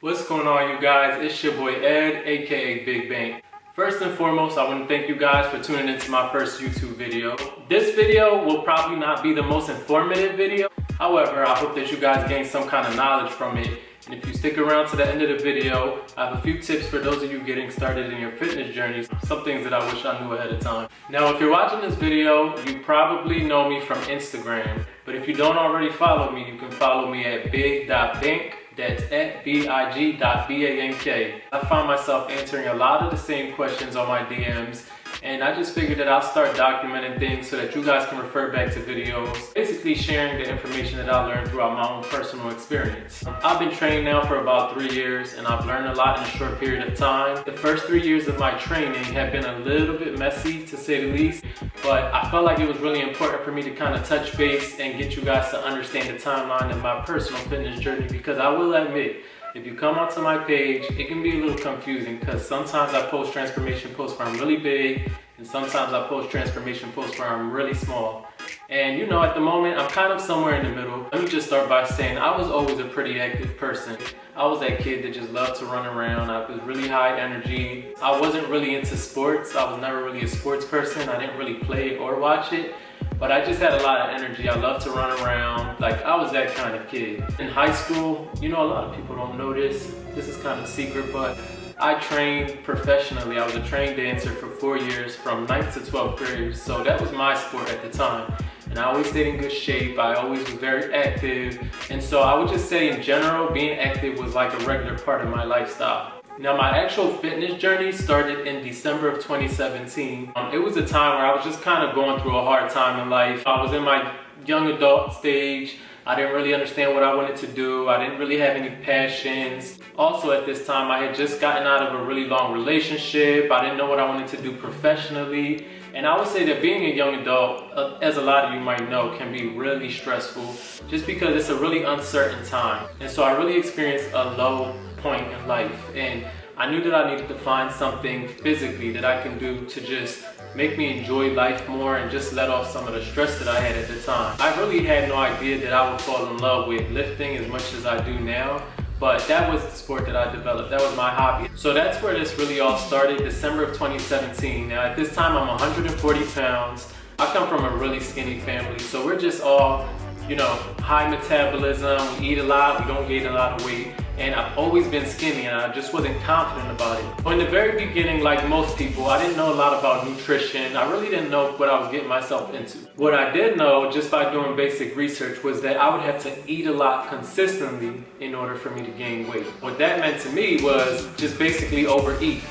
What's going on, you guys? It's your boy Ed, aka Big Bank. First and foremost, I want to thank you guys for tuning into my first YouTube video. This video will probably not be the most informative video. However, I hope that you guys gain some kind of knowledge from it. And if you stick around to the end of the video, I have a few tips for those of you getting started in your fitness journeys. Some things that I wish I knew ahead of time. Now, if you're watching this video, you probably know me from Instagram. But if you don't already follow me, you can follow me at big.bank. That's at big.bank. I find myself answering a lot of the same questions on my DMs, and I just figured that I'll start documenting things so that you guys can refer back to videos, basically sharing the information that I learned throughout my own personal experience. I've been training now for about 3 years, and I've learned a lot in a short period of time. The first 3 years of my training have been a little bit messy, to say the least, but I felt like it was really important for me to kind of touch base and get you guys to understand the timeline of my personal fitness journey, because I will admit, if you come onto my page, it can be a little confusing because sometimes I post transformation posts where I'm really big, and sometimes I post transformation posts where I'm really small. And you know, at the moment, I'm kind of somewhere in the middle. Let me just start by saying I was always a pretty active person. I was that kid that just loved to run around. I was really high energy. I wasn't really into sports. I was never really a sports person. I didn't really play or watch it. But I just had a lot of energy. I loved to run around. Like, I was that kind of kid. In high school, you know, a lot of people don't know this. This is kind of secret, but I trained professionally. I was a trained dancer for 4 years from 9th to 12th grade. So that was my sport at the time. And I always stayed in good shape. I always was very active. And so I would just say in general, being active was like a regular part of my lifestyle. Now, my actual fitness journey started in December of 2017. It was a time where I was just kind of going through a hard time in life. I was in my young adult stage. I didn't really understand what I wanted to do. I didn't really have any passions. Also, at this time, I had just gotten out of a really long relationship. I didn't know what I wanted to do professionally. And I would say that being a young adult, as a lot of you might know, can be really stressful just because it's a really uncertain time. And so I really experienced a low point in life, and I knew that I needed to find something physically that I can do to just make me enjoy life more and just let off some of the stress that I had at the time. I really had no idea that I would fall in love with lifting as much as I do now, but that was the sport that I developed. That was my hobby. So that's where this really all started, December of 2017. Now, at this time, I'm 140 pounds. I come from a really skinny family, so we're just all, you know, high metabolism. We eat a lot, we don't gain a lot of weight. And I've always been skinny, and I just wasn't confident about it. So in the very beginning, like most people, I didn't know a lot about nutrition. I really didn't know what I was getting myself into. What I did know, just by doing basic research, was that I would have to eat a lot consistently in order for me to gain weight. What that meant to me was just basically overeat.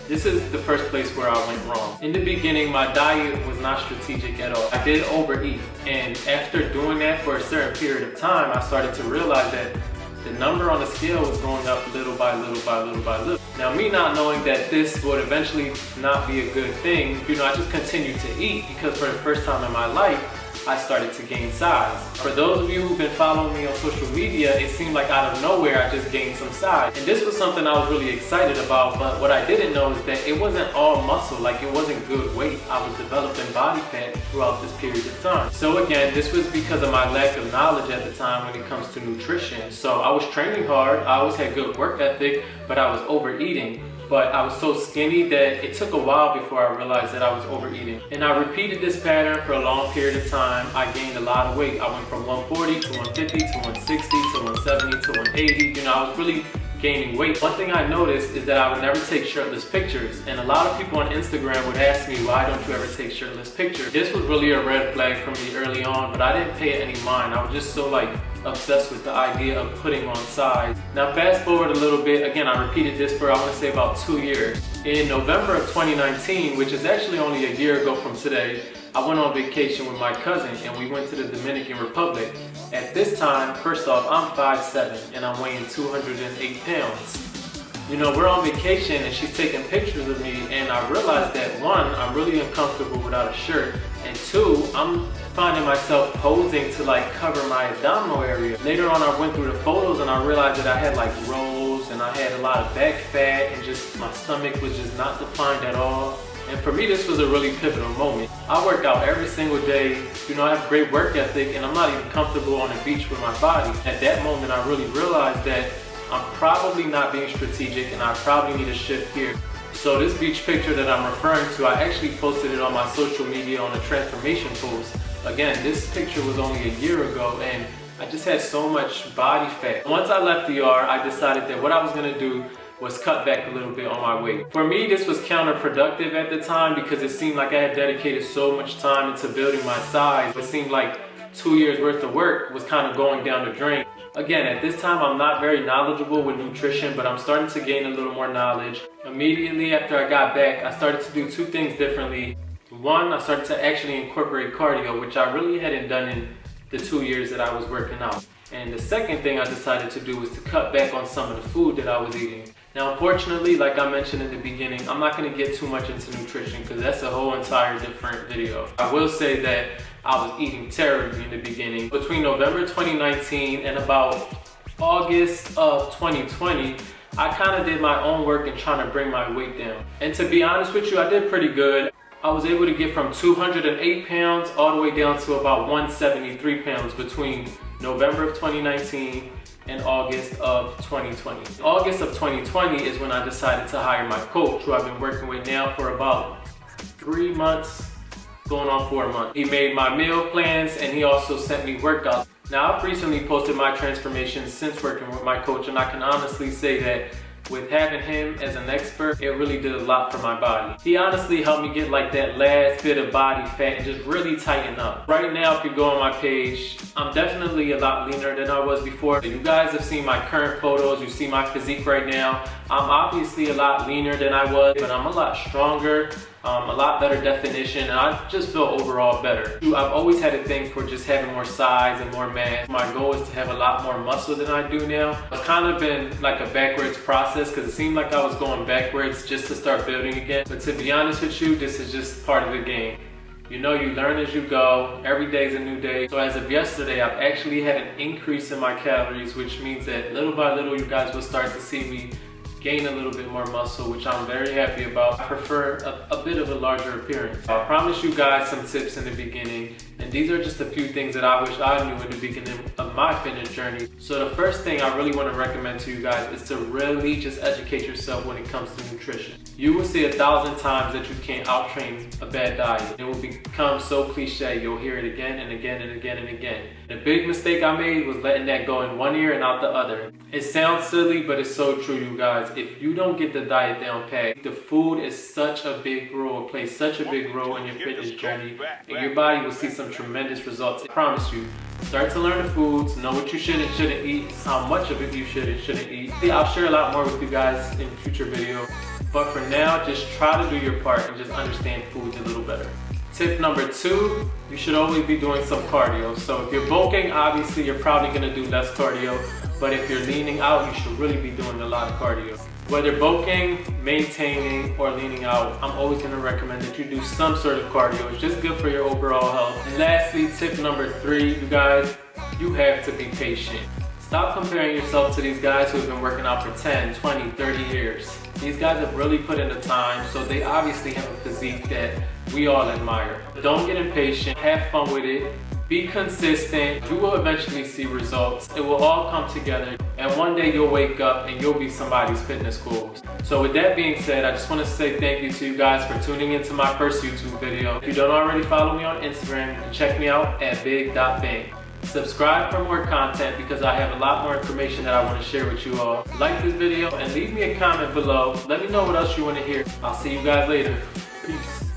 This is the first place where I went wrong. In the beginning, my diet was not strategic at all. I did overeat, and after doing that for a certain period of time, I started to realize that the number on the scale was going up little by little by little by little. Now, me not knowing that this would eventually not be a good thing, you know, I just continued to eat because for the first time in my life, I started to gain size. For those of you who've been following me on social media, it seemed like out of nowhere I just gained some size. And this was something I was really excited about, but what I didn't know is that it wasn't all muscle, like it wasn't good weight. I was developing body fat throughout this period of time. So again, this was because of my lack of knowledge at the time when it comes to nutrition. So I was training hard, I always had good work ethic, but I was overeating. But I was so skinny that it took a while before I realized that I was overeating. And I repeated this pattern for a long period of time. I gained a lot of weight. I went from 140 to 150 to 160 to 170 to 180. You know, I was really gaining weight. One thing I noticed is that I would never take shirtless pictures. And a lot of people on Instagram would ask me, why don't you ever take shirtless pictures? This was really a red flag for me early on, but I didn't pay it any mind. I was just so obsessed with the idea of putting on size. Now, fast forward a little bit. Again, I repeated this for, I want to say, about 2 years. In November of 2019, which is actually only a year ago from today, I went on vacation with my cousin and we went to the Dominican Republic. At this time, first off, I'm 5'7" and I'm weighing 208 pounds. You know, we're on vacation and she's taking pictures of me, and I realized that one, I'm really uncomfortable without a shirt, and two, I'm finding myself posing to cover my abdominal area. Later on, I went through the photos and I realized that I had rolls and I had a lot of back fat, and just my stomach was just not defined at all. And for me, this was a really pivotal moment. I work out every single day. You know, I have great work ethic, and I'm not even comfortable on the beach with my body. At that moment, I really realized that I'm probably not being strategic and I probably need to shift here. So this beach picture that I'm referring to, I actually posted it on my social media on a transformation post. Again, this picture was only a year ago and I just had so much body fat. Once I left the ER, I decided that what I was gonna do was cut back a little bit on my weight. For me, this was counterproductive at the time because it seemed like I had dedicated so much time into building my size. It seemed like 2 years worth of work was kind of going down the drain. Again, at this time, I'm not very knowledgeable with nutrition, but I'm starting to gain a little more knowledge. Immediately after I got back, I started to do two things differently. One, I started to actually incorporate cardio, which I really hadn't done in the 2 years that I was working out. And the second thing I decided to do was to cut back on some of the food that I was eating. Now, unfortunately, like I mentioned in the beginning, I'm not gonna get too much into nutrition because that's a whole entire different video. I will say that I was eating terribly in the beginning. Between November 2019 and about August of 2020, I kind of did my own work in trying to bring my weight down. And to be honest with you, I did pretty good. I was able to get from 208 pounds all the way down to about 173 pounds between November of 2019 and August of 2020. August of 2020 is when I decided to hire my coach, who I've been working with now for about 3 months, going on 4 months. He made my meal plans and he also sent me workouts. Now, I've recently posted my transformation since working with my coach, and I can honestly say that with having him as an expert, it really did a lot for my body. He honestly helped me get like that last bit of body fat and just really tighten up. Right now, if you go on my page, I'm definitely a lot leaner than I was before. You guys have seen my current photos, you see my physique right now. I'm obviously a lot leaner than I was, but I'm a lot stronger, a lot better definition, and I just feel overall better. I've always had a thing for just having more size and more mass. My goal is to have a lot more muscle than I do now. It's kind of been like a backwards process because it seemed like I was going backwards just to start building again. But to be honest with you, this is just part of the game. You know, you learn as you go. Every day is a new day. So as of yesterday, I've actually had an increase in my calories, which means that little by little, you guys will start to see me gain a little bit more muscle, which I'm very happy about. I prefer a bit of a larger appearance. I promised you guys some tips in the beginning, and these are just a few things that I wish I knew in the beginning of my fitness journey. So the first thing I really want to recommend to you guys is to really just educate yourself when it comes to nutrition. You will see 1,000 times that you can't out-train a bad diet. It will become so cliche, you'll hear it again and again and again and again. The big mistake I made was letting that go in one ear and out the other. It sounds silly, but it's so true, you guys. If you don't get the diet down pat, the food is such a big role, it plays such a big role in your fitness journey, and your body will see some tremendous results. I promise you. Start to learn the foods, know what you should and shouldn't eat, how much of it you should and shouldn't eat. I'll share a lot more with you guys in future videos, but for now, just try to do your part and just understand foods a little better. Tip number 2, you should always be doing some cardio. So if you're bulking, obviously you're probably gonna do less cardio, but if you're leaning out, you should really be doing a lot of cardio. Whether bulking, maintaining, or leaning out, I'm always gonna recommend that you do some sort of cardio. It's just good for your overall health. And lastly, tip number 3, you guys, you have to be patient. Stop comparing yourself to these guys who have been working out for 10, 20, 30 years. These guys have really put in the time, so they obviously have a physique that we all admire. Don't get impatient, have fun with it, be consistent, you will eventually see results. It will all come together, and one day you'll wake up and you'll be somebody's fitness goals. So with that being said, I just want to say thank you to you guys for tuning into my first YouTube video. If you don't already follow me on Instagram, you can check me out at big.bang. Subscribe for more content because I have a lot more information that I want to share with you all. Like this video and leave me a comment below. Let me know what else you want to hear. I'll see you guys later. Peace.